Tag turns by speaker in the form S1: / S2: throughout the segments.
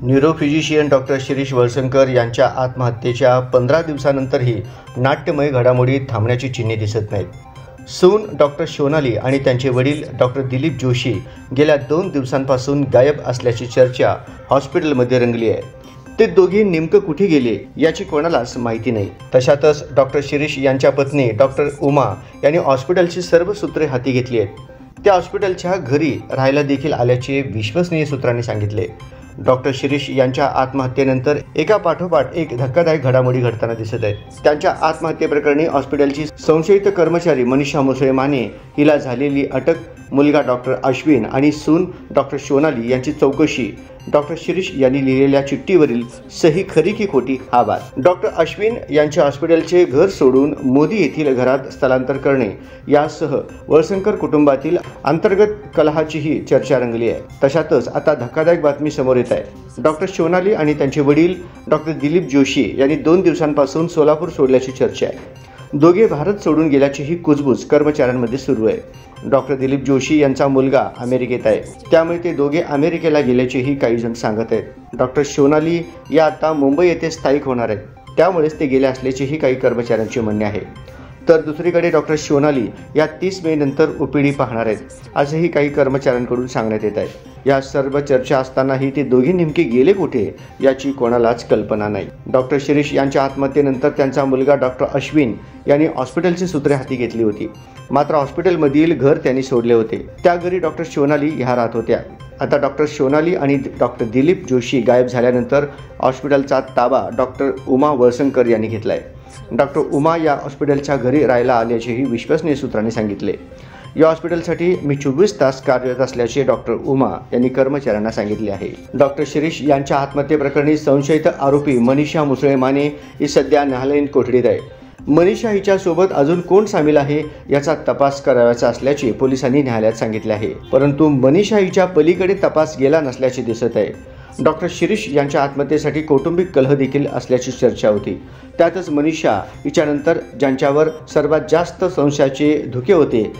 S1: Neurophysician doctor Shirish Walsankar यांच्या आत्महत्येच्या 15 दिवसानंतरही नाट्यमय घडामोडी थांबण्याची चिन्हे दिसत नाहीत। सून डॉक्टर सोनाली आणि त्यांचे वडील डॉक्टर दिलीप जोशी गेल्या 2 दिवसांपासून गायब असल्याची चर्चा हॉस्पिटलमध्ये रंगली आहे। ते दोघे नेमकं कुठे गेले याची कोणालाच माहिती नाही। तशातच डॉक्टर शिरीष यांच्या पत्नी डॉक्टर उमा यांनी हॉस्पिटलची सर्व सूत्रे हाती घेतली आहेत। त्या हॉस्पिटलच्या घरी राहायला देखील आल्याचे विश्वसनीय सूत्रांनी सांगितले। डॉक्टर शिरीष यांच्या आत्महत्येनंतर एका पाठोपाठ एक धक्कादायक घडामोडी घडताना दिसत आहेत। त्यांच्या आत्महत्येप्रकरणी हॉस्पिटलची संशयित कर्मचारी मनीषा मुसळे माने हिला झालेली अटक, मुलगा डॉक्टर अश्विन आणि सून डॉक्टर सोनाली यांची चौकशी, डॉक्टर शिरीष यांनी लिहिलेल्या चिठ्ठीवरील सही खरी की खोटी हा वाद, डॉक्टर अश्विन यांच्या हॉस्पिटलचे घर सोडून मोदी येथील घरात स्थलांतर करणे यासह वळसंकर कुटुंबातील अंतर्गत कलहाचीही चर्चा रंगली आहे। तशातच आता धक्कादायक बातमी समोर येत आहे। डॉक्टर सोनाली आणि त्यांचे वडील डॉक्टर दिलीप जोशी यांनी 2 दिवसांपासून सोलापूर सोडल्याची चर्चा आहे। दोघे भारत सोडून गेल्याचीही कुजबूज कर्मचाऱ्यांमध्ये सुरू आहे। डॉक्टर दिलीप जोशी यांचा मुलगा अमेरिकेत आहे, त्यामुळे ते दोघे अमेरिकेला गेल्याचेही काही जण सांगत आहेत। डॉक्टर सोनाली या आता मुंबई येथे स्थायिक होणार आहेत, त्यामुळेच ते गेले असल्याचेही काही कर्मचाऱ्यांचे म्हणणे आहे। तर दुसरीकडे डॉक्टर सोनाली या 30 मे नंतर ओपीडी पाहणार आहेत, असेही काही कर्मचाऱ्यांकडून सांगण्यात येत आहे। या सर्व चर्चा असतानाही ते दोघे नेमके गेले कुठे याची कोणालाच कल्पना नाही। डॉक्टर शिरीष यांच्या आत्महत्येनंतर त्यांचा मुलगा डॉक्टर अश्विन यांनी हॉस्पिटलची सूत्रे हाती घेतली होती, मात्र हॉस्पिटलमधील घर त्यांनी सोडले होते। त्या घरी डॉक्टर सोनाली ह्या राहत होत्या। आता डॉक्टर सोनाली आणि डॉक्टर दिलीप जोशी गायब झाल्यानंतर हॉस्पिटलचा ताबा डॉक्टर उमा वळसंकर यांनी घेतलाय। डॉक्टर उमा या हॉस्पिटलच्या घरी राहायला आल्याचेही विश्वसनीय सूत्रांनी सांगितले। या हॉस्पिटलसाठी मी 24 तास कार्यरत असल्याचे डॉक्टर उमा यांनी कर्मचाऱ्यांना सांगितले आहे। डॉक्टर शिरीष यांच्या आत्महत्येप्रकरणी संशयित आरोपी मनीषा मुसळे माने ही सध्या न्यायालयीन कोठडीत आहे। मनीषा हिच्यासोबत अजून कोण सामील आहे याचा तपास करायचा असल्याचे पोलिसांनी न्यायालयात सांगितले आहे, परंतु मनीषा हिच्या पलीकडे तपास गेला नसल्याचे दिसत आहे। डॉक्टर शिरीष यांच्या आत्महत्येसाठी कौटुंबिक कलह देखील असल्याची चर्चा होती। त्यातच मनीषा हिच्यानंतर ज्यांच्यावर सर्वात जास्त संशयाचे धुके होते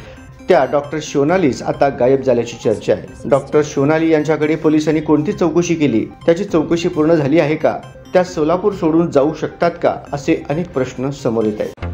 S1: त्या डॉक्टर सोनालीच आता गायब झाल्याची चर्चा आहे। डॉक्टर सोनाली यांच्याकडे पोलिसांनी कोणती चौकशी केली, त्याची चौकशी पूर्ण झाली आहे का, त्या सोलापूर सोडून जाऊ शकतात का, असे अनेक प्रश्न समोर येत आहेत।